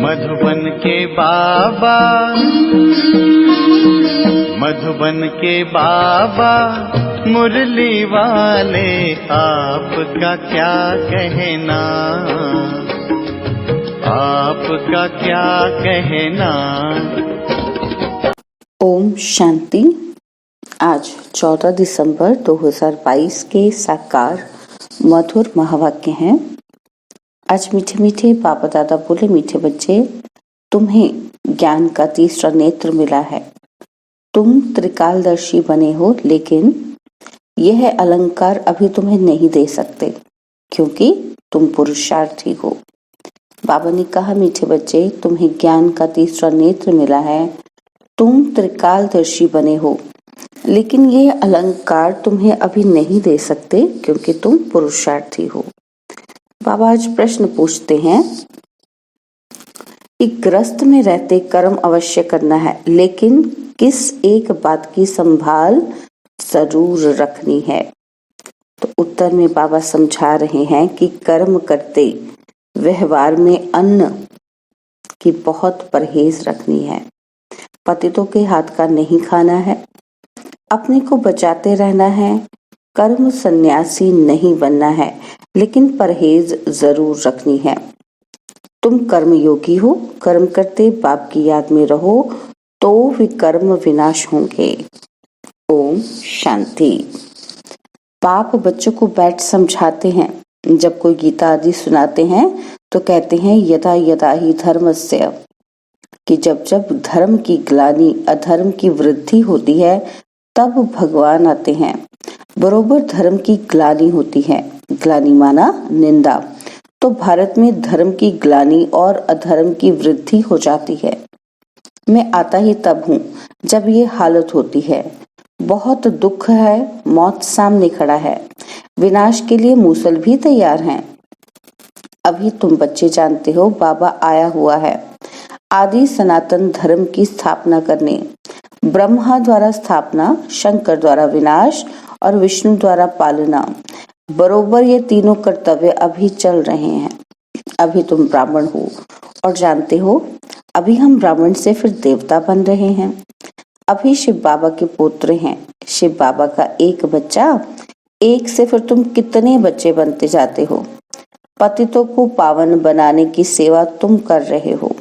मधुबन के बाबा, मधुबन के बाबा मुरली वाले, आपका क्या कहना, आपका क्या कहना। ओम शांति। आज 14 दिसंबर 2022 के साकार मधुर महावाक्य हैं। आज मीठे मीठे बाबा दादा बोले, मीठे बच्चे, तुम्हें ज्ञान का तीसरा नेत्र मिला है। तुम त्रिकालदर्शी बने हो, लेकिन यह अलंकार अभी तुम्हें नहीं दे सकते क्योंकि तुम पुरुषार्थी हो। बाबा ने कहा, मीठे बच्चे, तुम्हें ज्ञान का तीसरा नेत्र मिला है। तुम त्रिकालदर्शी बने हो, लेकिन यह अलंकार तुम्हें अभी नहीं दे सकते क्योंकि तुम पुरुषार्थी हो। बाबा आज प्रश्न पूछते हैं कि ग्रस्त में रहते कर्म अवश्य करना है, लेकिन किस एक बात की संभाल जरूर रखनी है। तो उत्तर में बाबा समझा रहे हैं कि कर्म करते व्यवहार में अन्न की बहुत परहेज रखनी है। पतितों के हाथ का नहीं खाना है, अपने को बचाते रहना है। कर्म सन्यासी नहीं बनना है, लेकिन परहेज जरूर रखनी है। तुम कर्म योगी हो, कर्म करते बाप की याद में रहो तो विकर्म विनाश होंगे। ओम शांति। बाप बच्चों को बैठ समझाते हैं। जब कोई गीता आदि सुनाते हैं तो कहते हैं, यदा यदा ही धर्मस्य, कि जब जब धर्म की ग्लानि, अधर्म की वृद्धि होती है, तब भगवान आते हैं। बरोबर धर्म की ग्लानि होती है। ग्लानि माना निंदा। तो भारत में धर्म की ग्लानि और अधर्म की वृद्धि हो जाती है। मैं आता ही तब हूँ जब ये हालत होती है। बहुत दुख है, मौत सामने खड़ा है, विनाश के लिए मूसल भी तैयार हैं। अभी तुम बच्चे जानते हो, बाबा आया हुआ है आदि सनातन धर्म की स्थापना करने। ब्रह्मा द्वारा स्थापना, शंकर द्वारा विनाश और विष्णु द्वारा पालना। बरोबर ये तीनों कर्तव्य अभी चल रहे हैं। अभी तुम ब्राह्मण हो और जानते हो, अभी हम ब्राह्मण से फिर देवता बन रहे हैं। अभी शिव बाबा के पुत्र हैं। शिव बाबा का एक बच्चा, एक से फिर तुम कितने बच्चे बनते जाते हो। पतितों को पावन बनाने की सेवा तुम कर रहे हो।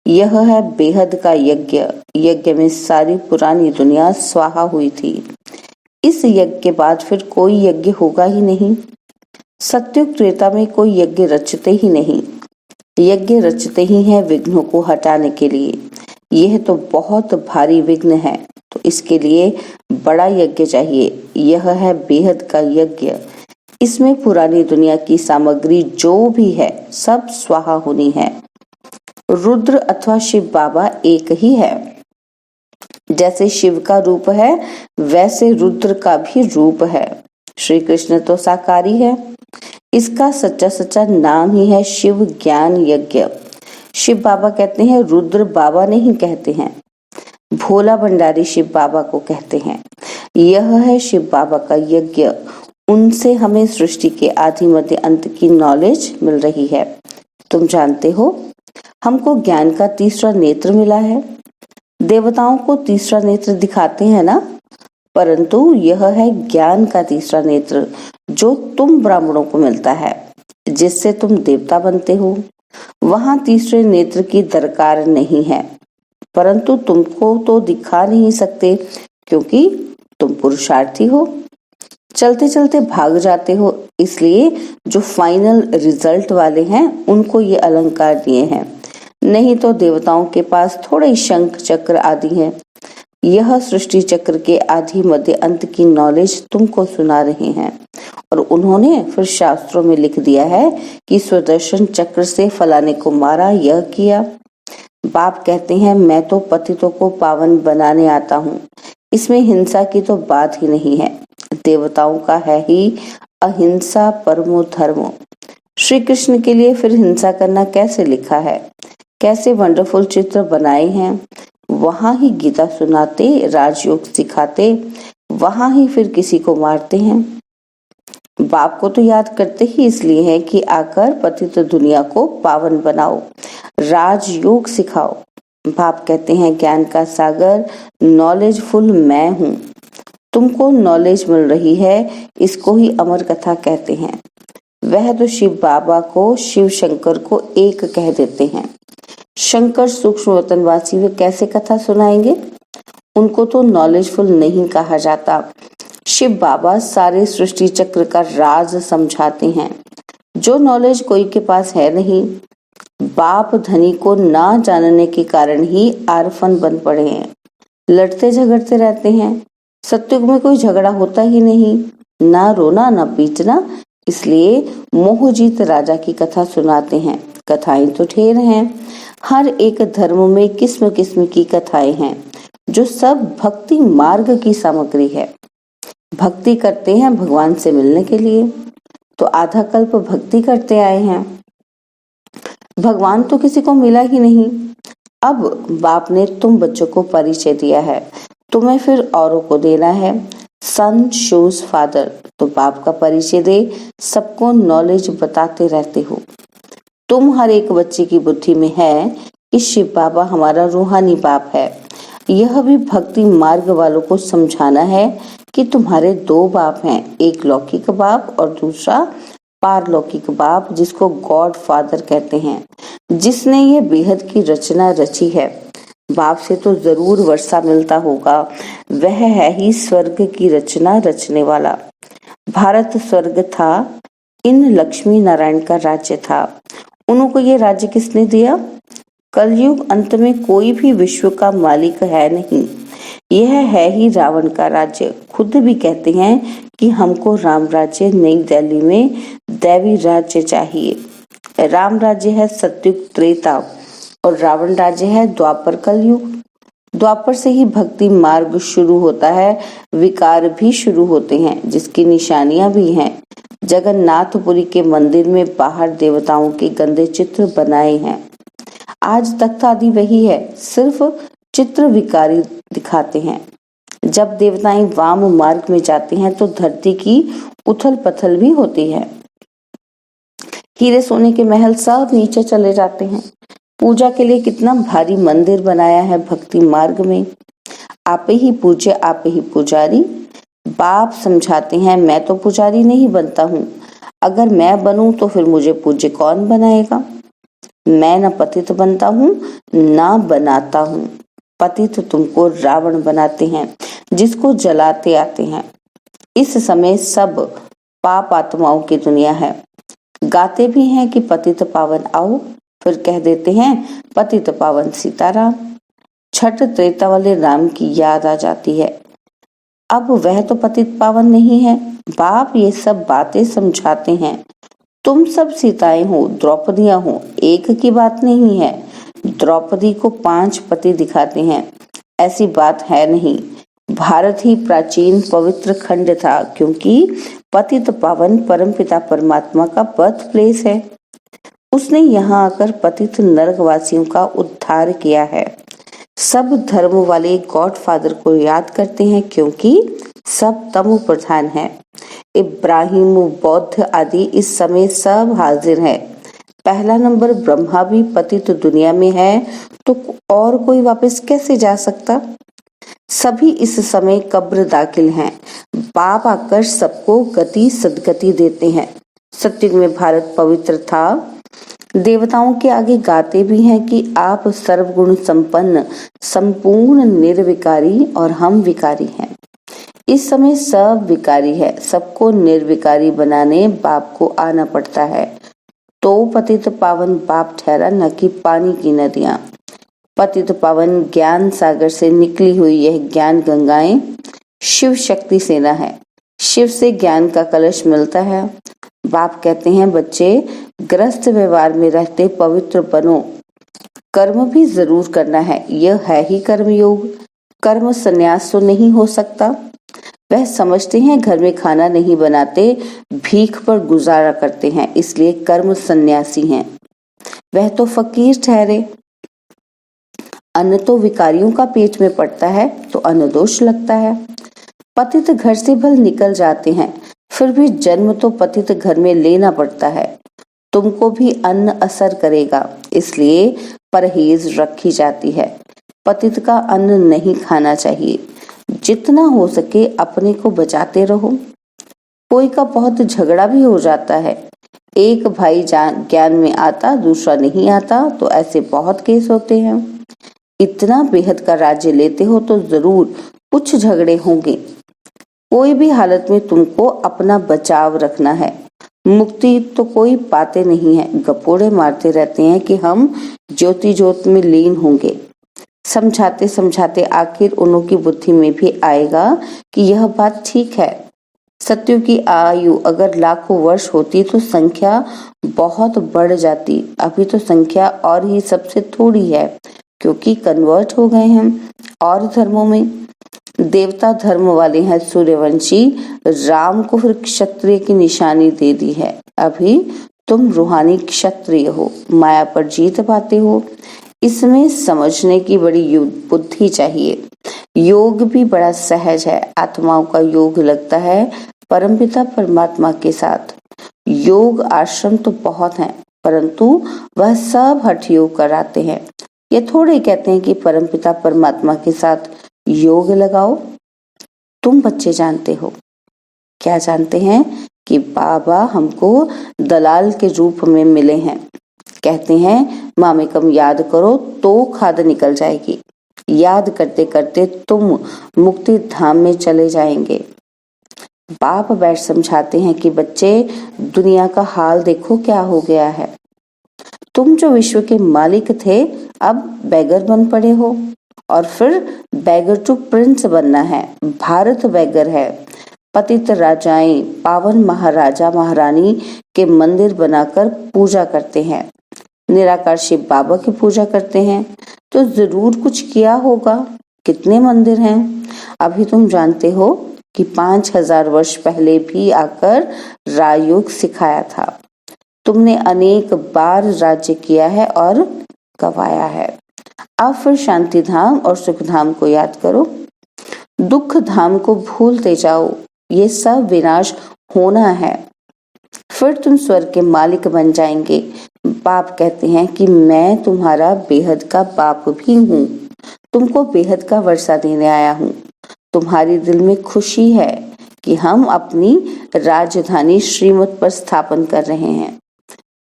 यह है बेहद का यज्ञ। यज्ञ में सारी पुरानी दुनिया स्वाहा हुई थी। इस यज्ञ के बाद फिर कोई यज्ञ होगा ही नहीं। सत्युग त्रेता में कोई यज्ञ रचते ही नहीं। यज्ञ रचते ही हैं विघ्नों को हटाने के लिए। यह तो बहुत भारी विघ्न है, तो इसके लिए बड़ा यज्ञ चाहिए। यह है बेहद का यज्ञ। इसमें पुरानी दुनिया की सामग्री जो भी है, सब स्वाहा होनी है। रुद्र अथवा शिव बाबा एक ही है। जैसे शिव का रूप है, वैसे रुद्र का भी रूप है। श्री कृष्ण तो साकारी है। इसका सच्चा सच्चा नाम ही है शिव ज्ञान यज्ञ। शिव बाबा कहते हैं, रुद्र बाबा नहीं कहते हैं। भोला भंडारी शिव बाबा को कहते हैं। यह है शिव बाबा का यज्ञ। उनसे हमें सृष्टि के आदि मध्य अंत की नॉलेज मिल रही है। तुम जानते हो, हमको ज्ञान का तीसरा नेत्र मिला है। देवताओं को तीसरा नेत्र दिखाते हैं ना, परंतु यह है ज्ञान का तीसरा नेत्र जो तुम ब्राह्मणों को मिलता है, जिससे तुम देवता बनते हो। वहां तीसरे नेत्र की दरकार नहीं है, परंतु तुमको तो दिखा नहीं सकते क्योंकि तुम पुरुषार्थी हो। चलते चलते भाग जाते हो, इसलिए जो फाइनल रिजल्ट वाले हैं उनको ये अलंकार दिए हैं। नहीं तो देवताओं के पास थोड़े ही शंख चक्र आदि हैं। यह सृष्टि चक्र के आदि मध्य अंत की नॉलेज तुमको सुना रहे हैं। और उन्होंने फिर शास्त्रों में लिख दिया है कि सुदर्शन चक्र से फलाने को मारा, यह किया। बाप कहते हैं, मैं तो पतितों को पावन बनाने आता हूँ। इसमें हिंसा की तो बात ही नहीं है। देवताओं का है ही अहिंसा परमो धर्मो। श्री कृष्ण के लिए फिर हिंसा करना कैसे लिखा है, कैसे वंडरफुल चित्र बनाए हैं। वहां ही गीता सुनाते, राजयोग सिखाते, वहां ही फिर किसी को मारते हैं। बाप को तो याद करते ही इसलिए है कि आकर पतित दुनिया को पावन बनाओ। राजयोग सिखाओ। बाप कहते हैं ज्ञान का सागर नॉलेजफुल मैं हूँ। तुमको नॉलेज मिल रही है, इसको ही अमर कथा कहते हैं। वह तो शिव बाबा को शिव शंकर को एक कह देते हैं। शंकर सूक्ष्म वतनवासी वे कैसे कथा सुनाएंगे? उनको तो नॉलेजफुल नहीं कहा जाता। शिव बाबा सारे सृष्टि चक्र का राज समझाते हैं, जो नॉलेज कोई के पास है नहीं। बाप धनी को ना जानने के कारण ही आरफन बन पड़े हैं, लड़ते झगड़ते रहते हैं। सत्युग में कोई झगड़ा होता ही नहीं, ना रोना ना पीटना, इसलिए मोहजीत राजा की कथा सुनाते हैं। कथाएं तो ढेर हैं, हर एक धर्म में किस्म किस्म की कथाएं हैं, जो सब भक्ति मार्ग की सामग्री है। भक्ति करते हैं भगवान से मिलने के लिए, तो आधा कल्प भक्ति करते आए हैं, भगवान तो किसी को मिला ही नहीं। अब बाप ने तुम बच्चों को परिचय दिया है, तुम्हें फिर औरों को देना है। सन शोज फादर, तो बाप का परिचय दे, सबको नॉलेज बताते रहते हो। तुम हर एक बच्चे की बुद्धि में है कि शिव बाबा हमारा रूहानी बाप है। यह भी भक्ति मार्ग वालों को समझाना है कि तुम्हारे दो बाप हैं, एक लौकिक बाप और दूसरा पारलौकिक बाप, जिसको गॉड फादर कहते हैं, जिसने ये बेहद की रचना रची है। बाप से तो जरूर वर्षा मिलता होगा, वह है ही स्वर्ग की रचना रचने वाला। भारत स्वर्ग था, इन लक्ष्मी नारायण का राज्य था। उनको ये राज्य किसने दिया? कलयुग अंत में कोई भी विश्व का मालिक है नहीं, यह है ही रावण का राज्य। खुद भी कहते हैं कि हमको राम राज्य नई दिल्ली में दैवी राज्य चाहिए। राम राज्य है सत्युग त्रेता और रावण राज्य है द्वापर कलयुग। द्वापर से ही भक्ति मार्ग शुरू होता है, विकार भी शुरू होते हैं, जिसकी निशानियां भी हैं। जगन्नाथपुरी के मंदिर में बाहर देवताओं के गंदे चित्र बनाए हैं। आज तख्त आदि वही है, सिर्फ चित्र विकारी दिखाते हैं। जब देवताएं वाम मार्ग में जाते हैं तो धरती की उथल पथल भी होती है। हीरे सोने के महल सब नीचे चले जाते हैं। पूजा के लिए कितना भारी मंदिर बनाया है भक्ति मार्ग में। आपे ही पूज्य आपे ही पुजारी। बाप समझाते हैं मैं तो पुजारी नहीं बनता हूँ, अगर मैं बनूं तो फिर मुझे पूज्य कौन बनाएगा। मैं न पतित बनता हूँ ना बनाता हूँ। पतित तुमको रावण बनाते हैं, जिसको जलाते आते हैं। इस समय सब पाप आत्माओं की दुनिया है। गाते भी हैं कि पतित पावन आओ, फिर कह देते हैं पतित पावन सीताराम। छठ त्रेता वाले राम की याद आ जाती है। अब वह तो पतित पावन नहीं है। बाप ये सब बातें समझाते हैं। तुम सब सीताएं हो, द्रौपदियां हो, एक की बात नहीं है। द्रौपदी को 5 पति दिखाते हैं, ऐसी बात है नहीं। भारत ही प्राचीन पवित्र खंड था, क्योंकि पतित पावन परमपिता परमात्मा का बर्थ प्लेस है। उसने यहाँ आकर पतित नरकवासियों का उद्धार किया है। सब धर्म वाले गॉड फादर को याद करते हैं, क्योंकि सब तमो प्रधान है। इब्राहिम, बौद्ध आदि इस समय सब हाजिर है। पहला नंबर ब्रह्मा भी पतित दुनिया में है, तो और कोई वापस कैसे जा सकता। सभी इस समय कब्र दाखिल हैं। बाप आकर सबको गति सदगति देते हैं। सत्युग में भारत पवित्र था। देवताओं के आगे गाते भी हैं कि आप सर्वगुण संपन्न, संपूर्ण निर्विकारी और हम विकारी हैं। इस समय सब विकारी है, सबको निर्विकारी बनाने बाप को आना पड़ता है। तो पतित पावन बाप ठहरा, न कि पानी की नदियां। पतित पावन ज्ञान सागर से निकली हुई यह ज्ञान गंगाएं शिव शक्ति सेना है। शिव से ज्ञान का कलश मिलता है। बाप कहते हैं बच्चे, ग्रस्त व्यवहार में रहते पवित्र बनो। कर्म भी जरूर करना है, यह है ही कर्म योग। कर्म संन्यास तो नहीं हो सकता। वह समझते हैं घर में खाना नहीं बनाते, भीख पर गुजारा करते हैं, इसलिए कर्म सन्यासी हैं। वह तो फकीर ठहरे। अन्न तो विकारियों का पेट में पड़ता है तो अन्न दोष लगता है। पतित घर से भल निकल जाते हैं, फिर भी जन्म तो पतित घर में लेना पड़ता है। तुमको भी अन्न असर करेगा, इसलिए परहेज रखी जाती है। पतित का अन्न नहीं खाना चाहिए। जितना हो सके अपने को बचाते रहो। कोई का बहुत झगड़ा भी हो जाता है, एक भाई ज्ञान में आता, दूसरा नहीं आता, तो ऐसे बहुत केस होते हैं। इतना बेहद का राज्य लेते हो तो जरूर कुछ झगड़े होंगे। कोई भी हालत में तुमको अपना बचाव रखना है। मुक्ति तो कोई पाते नहीं है, गपोड़े मारते रहते हैं कि हम ज्योति ज्योत में लीन होंगे। समझाते समझाते आखिर उन्हों की बुद्धि में भी आएगा कि यह बात ठीक है। सत्यों की आयु अगर लाखों वर्ष होती तो संख्या बहुत बढ़ जाती। अभी तो संख्या और ही सबसे थोड़ी है, क्योंकि कन्वर्ट हो गए हैं और धर्मों में। देवता धर्म वाले हैं सूर्यवंशी, राम को फिर क्षत्रिय की निशानी दे दी है। अभी तुम रूहानी क्षत्रिय हो, माया पर जीत पाते हो। इसमें समझने की बड़ी बुद्धि चाहिए। योग भी बड़ा सहज है। आत्माओं का योग लगता है परमपिता परमात्मा के साथ। योग आश्रम तो बहुत हैं, परंतु वह सब हठ योग कराते हैं। ये थोड़े कहते हैं कि परमपिता परमात्मा के साथ योग लगाओ। तुम बच्चे जानते हो, क्या जानते हैं कि बाबा हमको दलाल के रूप में मिले हैं। कहते हैं मामेकम याद करो तो खाद निकल जाएगी। याद करते करते तुम मुक्ति धाम में चले जाएंगे। बाप बैठ समझाते हैं कि बच्चे, दुनिया का हाल देखो क्या हो गया है। तुम जो विश्व के मालिक थे अब बैगर बन पड़े हो, और फिर बैगर टू प्रिंस बनना है। भारत बैगर है। पतित राजाएं पावन महाराजा महारानी के मंदिर बनाकर पूजा करते हैं। निराकार शिव बाबा की पूजा करते हैं, तो जरूर कुछ किया होगा। कितने मंदिर हैं? अभी तुम जानते हो कि 5000 वर्ष पहले भी आकर राजयोग सिखाया था। तुमने अनेक बार राज्य किया है और गवाया है। अब फिर शांति धाम और सुख धाम को याद करो। दुख धाम को भूलते जाओ। ये सब विनाश होना है। फिर तुम स्वर्ग के मालिक बन जाएंगे। बाप कहते हैं कि मैं तुम्हारा बेहद का बाप भी हूँ। तुमको बेहद का वर्षा देने आया हूँ। तुम्हारी दिल में खुशी है कि हम अपनी राजधानी श्रीमत पर स्थापन कर रहे हैं,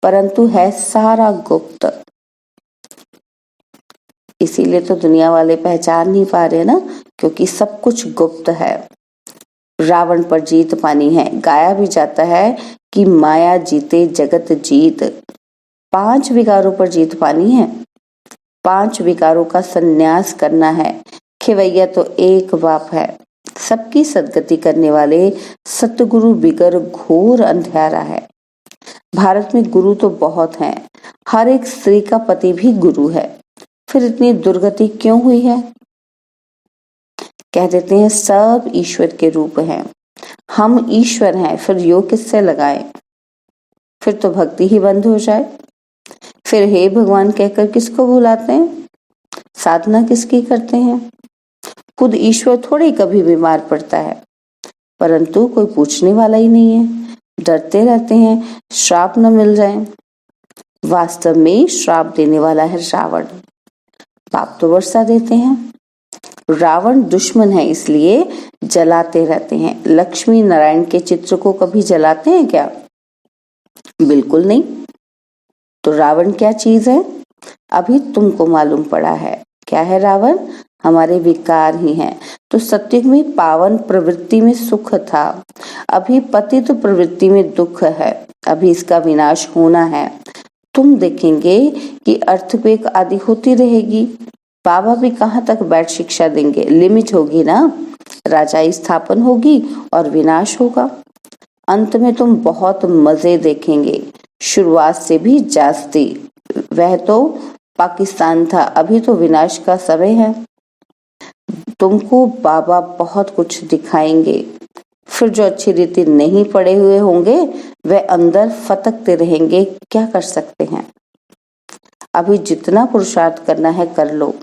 परंतु है सारा गुप्त। इसीलिए तो दुनिया वाले पहचान नहीं पा रहे ना, क्योंकि सब कुछ गुप्त है। रावण पर जीत पानी है। गाया भी जाता है कि माया जीते जगत जीत। 5 विकारों पर जीत पानी है। 5 विकारों का संन्यास करना है। खिवैया तो एक बाप है। सबकी सदगति करने वाले सतगुरु बिगर घोर अंधेरा है। भारत में गुरु तो बहुत हैं। हर एक स्त्री का पति भी गुरु है। फिर इतनी दुर्गति क्यों हुई है? कह देते हैं सब ईश्वर के रूप हैं। हम ईश्वर हैं, फिर योग किससे लगाएं? फिर तो भक्ति ही बंद हो जाए। फिर हे भगवान कहकर किसको बुलाते हैं? साधना किसकी करते हैं? खुद ईश्वर थोड़ी कभी बीमार पड़ता है, परंतु कोई पूछने वाला ही नहीं है। डरते रहते हैं श्राप न मिल जाए। वास्तव में श्राप देने वाला है रावण। बाप तो वर्षा देते हैं। रावण दुश्मन है, इसलिए जलाते रहते हैं। लक्ष्मी नारायण के चित्र को कभी जलाते हैं क्या? बिल्कुल नहीं। तो रावण क्या चीज है? अभी तुमको मालूम पड़ा है। क्या है रावण? हमारे विकार ही हैं। तो सत्युग में पावन प्रवृत्ति में सुख था, अभी पतित प्रवृत्ति में दुख है। अभी इसका विनाश होना है। तुम देखेंगे कि अर्थक्वेक आदि होती रहेगी। बाबा भी कहाँ तक बैठ शिक्षा देंगे? लिमिट होगी ना। राजाई स्थापन होगी और विनाश होगा। अंत में तुम बहुत मजे देखेंगे, शुरुआत से भी जास्ती। वह तो पाकिस्तान था, अभी तो विनाश का समय है। तुमको बाबा बहुत कुछ दिखाएंगे। फिर जो अच्छी रीति नहीं पड़े हुए होंगे वह अंदर फटकते रहेंगे। क्या कर सकते हैं? अभी जितना पुरुषार्थ करना है कर लो।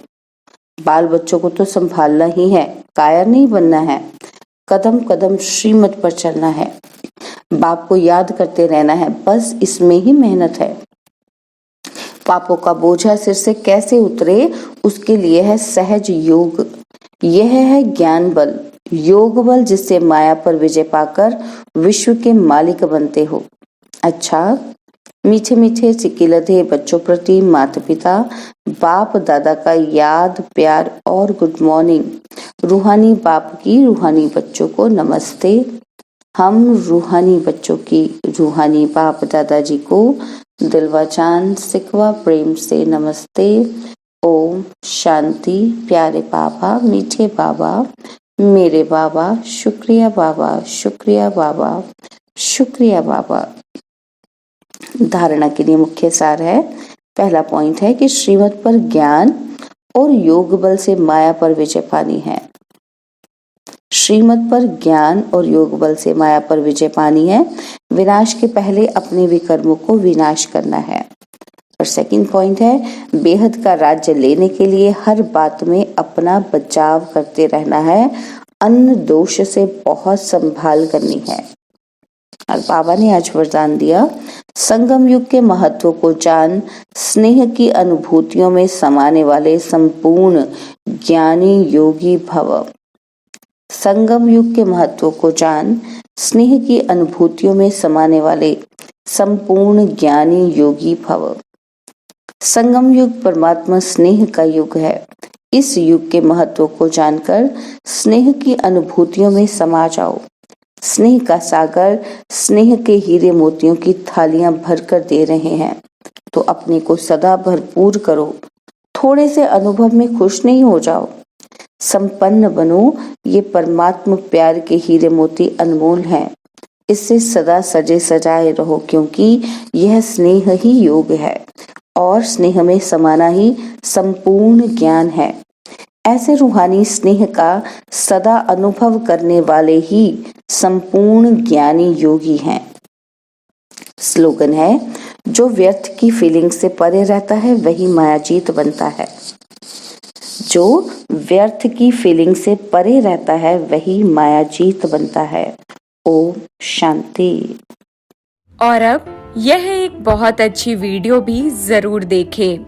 बाल बच्चों को तो संभालना ही है, कायर नहीं बनना है। कदम कदम श्रीमत पर चलना है। बाप को याद करते रहना है, बस इसमें ही मेहनत है। पापों का बोझा सिर से कैसे उतरे, उसके लिए है सहज योग। यह है ज्ञान बल, योग बल, जिससे माया पर विजय पाकर विश्व के मालिक बनते हो। अच्छा, मीठे मीठे चिकिलधे बच्चों प्रति माता पिता बाप दादा का याद प्यार और गुड मॉर्निंग। रूहानी बाप की रूहानी बच्चों को नमस्ते। हम रूहानी बच्चों की रूहानी बाप दादाजी को दिलवा चांद सिकवा प्रेम से नमस्ते। ओम शांति। प्यारे बाबा, मीठे बाबा, मेरे बाबा, शुक्रिया बाबा, शुक्रिया बाबा, शुक्रिया बाबा। धारणा के लिए मुख्य सार है, पहला पॉइंट है कि श्रीमत पर ज्ञान और योग बल से माया पर विजय पानी है। श्रीमत पर ज्ञान और योग बल से माया पर विजय पानी है। विनाश के पहले अपने विकर्मों को विनाश करना है। और सेकंड पॉइंट है, बेहद का राज्य लेने के लिए हर बात में अपना बचाव करते रहना है। अन्न दोष से बहुत संभाल करनी है। और बाबा ने आज वरदान दिया, संगम युग के महत्व को जान, स्नेह की अनुभूतियों में समाने वाले संपूर्ण ज्ञानी योगी भव। संगम युग के महत्व को जान, स्नेह की अनुभूतियों में समाने वाले संपूर्ण ज्ञानी योगी भव। संगम युग परमात्मा स्नेह का युग है। इस युग के महत्व को जानकर स्नेह की अनुभूतियों में समा जाओ। स्नेह का सागर स्नेह के हीरे मोतियों की थालियां भरकर दे रहे हैं, तो अपने को सदा भरपूर करो। थोड़े से अनुभव में खुश नहीं हो जाओ, संपन्न बनो। ये परमात्मा प्यार के हीरे मोती अनमोल हैं। इससे सदा सजे सजाए रहो, क्योंकि यह स्नेह ही योग है और स्नेह में समाना ही संपूर्ण ज्ञान है। ऐसे रूहानी स्नेह का सदा अनुभव करने वाले ही संपूर्ण ज्ञानी योगी हैं। स्लोगन है, जो व्यर्थ की फीलिंग से परे रहता है वही मायाजीत बनता है। जो व्यर्थ की फीलिंग से परे रहता है वही मायाजीत बनता है। ओम शांति। और अब यह एक बहुत अच्छी वीडियो भी जरूर देखें।